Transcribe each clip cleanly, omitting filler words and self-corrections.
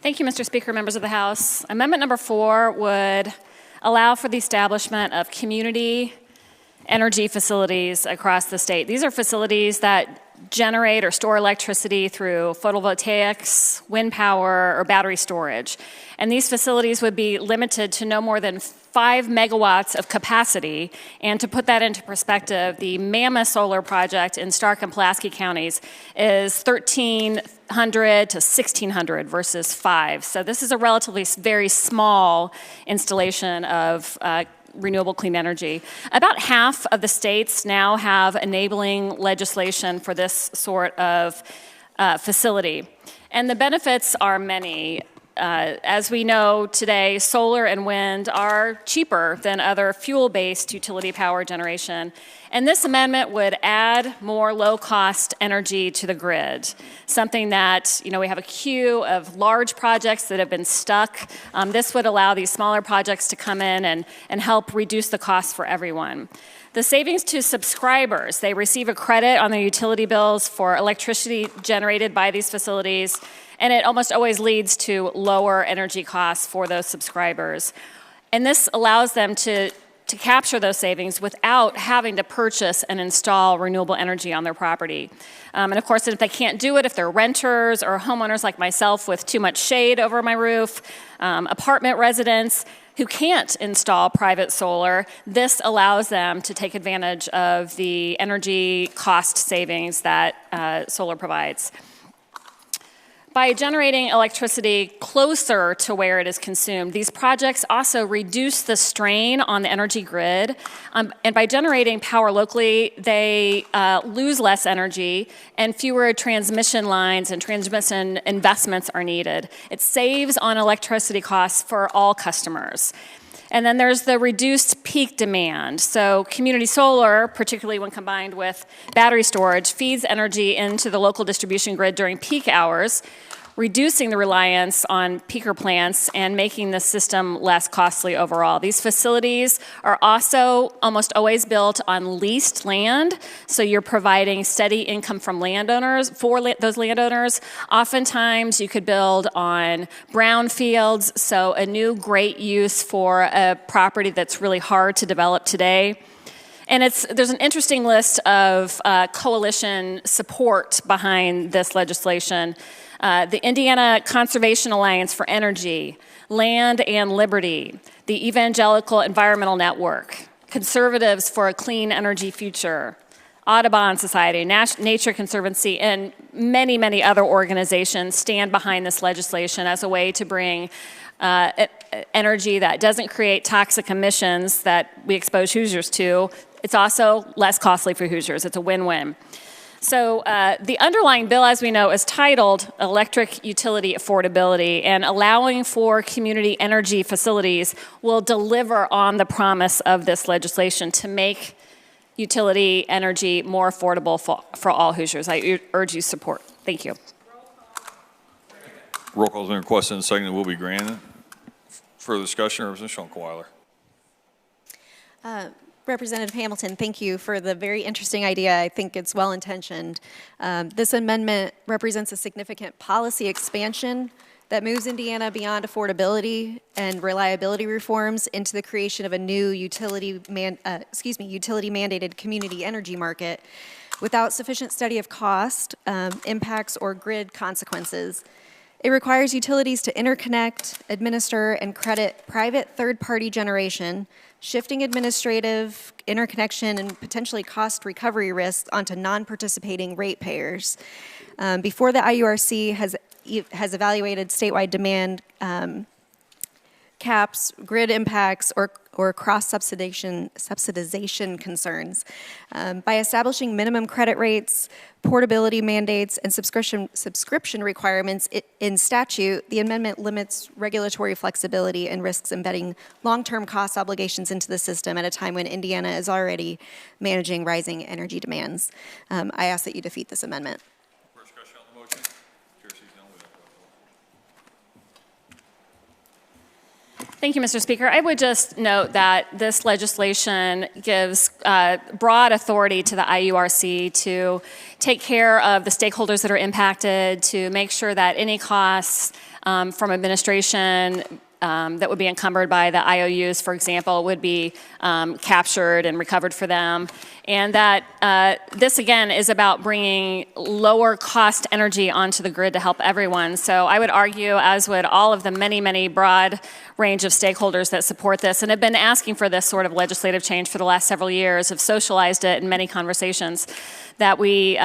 Thank you, Mr. Speaker, members of the House. Amendment number 4 would allow for the establishment of community energy facilities across the state. These are facilities that generate or store electricity through photovoltaics, wind power, or battery storage. And these facilities would be limited to no more than 5 megawatts of capacity. And to put that into perspective, the Mammoth Solar Project in Stark and Pulaski counties is 1,300 to 1,600 versus 5. So this is a relatively very small installation of renewable clean energy. About half of the states now have enabling legislation for this sort of facility. And the benefits are many. As we know today, solar and wind are cheaper than other fuel-based utility power generation. And this amendment would add more low-cost energy to the grid, something that, we have a queue of large projects that have been stuck. This would allow these smaller projects to come in and help reduce the cost for everyone. The savings to subscribers, they receive a credit on their utility bills for electricity generated by these facilities, and it almost always leads to lower energy costs for those subscribers. And this allows them to capture those savings without having to purchase and install renewable energy on their property. And of course, if they can't do it, if they're renters or homeowners like myself with too much shade over my roof, apartment residents who can't install private solar, this allows them to take advantage of the energy cost savings that solar provides. By generating electricity closer to where it is consumed, these projects also reduce the strain on the energy grid. And by generating power locally, they lose less energy and fewer transmission lines and transmission investments are needed. It saves on electricity costs for all customers. And then there's the reduced peak demand. So community solar, particularly when combined with battery storage, feeds energy into the local distribution grid during peak hours, reducing the reliance on peaker plants and making the system less costly overall. These facilities are also almost always built on leased land, so you're providing steady income from landowners, those landowners. Oftentimes you could build on brownfields, so a new great use for a property that's really hard to develop today. And there's an interesting list of coalition support behind this legislation. The Indiana Conservation Alliance for Energy, Land and Liberty, the Evangelical Environmental Network, Conservatives for a Clean Energy Future, Audubon Society, Nature Conservancy, and many, many other organizations stand behind this legislation as a way to bring energy that doesn't create toxic emissions that we expose Hoosiers to. It's also less costly for Hoosiers. It's a win-win. So the underlying bill, as we know, is titled Electric Utility Affordability, and allowing for community energy facilities will deliver on the promise of this legislation to make utility energy more affordable for all Hoosiers. I urge you support. Thank you. Roll call has been requested and seconded will be granted. Further discussion, Representative Schonkweiler. Representative Hamilton, thank you for the very interesting idea. I think it's well-intentioned. This amendment represents a significant policy expansion that moves Indiana beyond affordability and reliability reforms into the creation of a new utility-mandated community energy market without sufficient study of cost, impacts, or grid consequences. It requires utilities to interconnect, administer, and credit private third-party generation, shifting administrative, interconnection, and potentially cost recovery risks onto non-participating ratepayers. Before the IURC has evaluated statewide demand caps, grid impacts, or cross-subsidization concerns. By establishing minimum credit rates, portability mandates, and subscription requirements in statute, the amendment limits regulatory flexibility and risks embedding long-term cost obligations into the system at a time when Indiana is already managing rising energy demands. I ask that you defeat this amendment. Discussion on the motion. Chair sees none. Thank you, Mr. Speaker. I would just note that this legislation gives broad authority to the IURC to take care of the stakeholders that are impacted, to make sure that any costs from administration that would be encumbered by the IOUs, for example, would be captured and recovered for them. And that this, again, is about bringing lower cost energy onto the grid to help everyone. So I would argue, as would all of the many, many broad range of stakeholders that support this and have been asking for this sort of legislative change for the last several years, have socialized it in many conversations, that we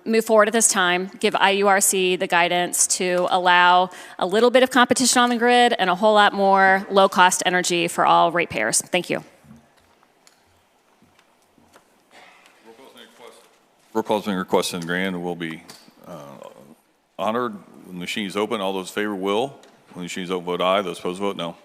move forward at this time, give IURC the guidance to allow a little bit of competition on the grid and a whole lot more low-cost energy for all ratepayers. Thank you. Roll call has been requested and granted and will be honored. When the machine is open, all those in favor will. When the machine is open, vote aye. Those opposed, vote no.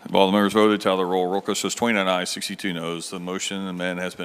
Have all the members voted? Tally the roll. Roll call says 29 ayes, 62 noes. The motion and amendment has been